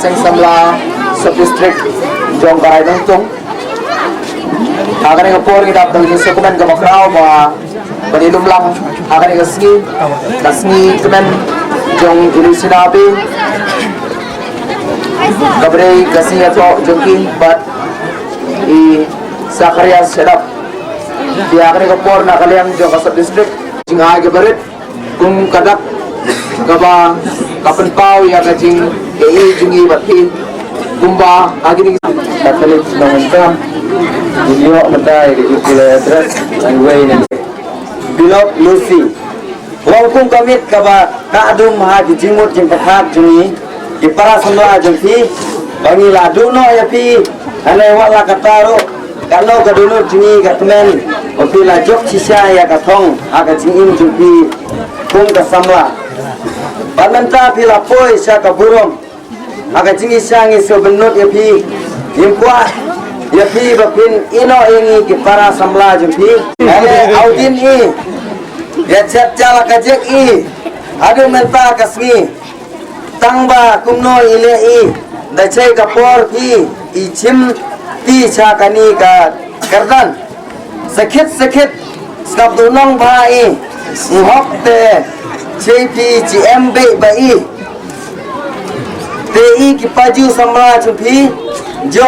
Seng Samla Sub-District Jong Karay Nong Tung akan ikapor kita dapat dokumen ke makraw panilum lang akan ikasngi kemen Jong Iri Sinabi Kabre kasih atau Jongki Bat I Sakarya Sedap dia akan ikapor na kaliang Jong Sub-District Jingay Gabarit kung kadak kaba kapan pau ya kacing jungi bati kumba agini katalit nangka video matai di address and way and bilok Lucy walaupun kamit kaba kaadum ha dijimut jimpahat jungi di para semua jengki bangi ladu no ya pi anai wala kataro kalau kadulur jungi katmen opila jok sisa ya katong aga jingin jengki kung kasamla Pamenta pila poi sa kaburom aga jingi sangi sobenut ya pi impua ya pi bapin ino ingi ki para samla jumpi ale audin i ya chat jala kajek i adu menta kasngi tangba kumno ile i da chai kapor pi i chim ti cha kani ka kardan sakit skap dunong ba i hok te JPGMB bai TI ki paju samra chupi jo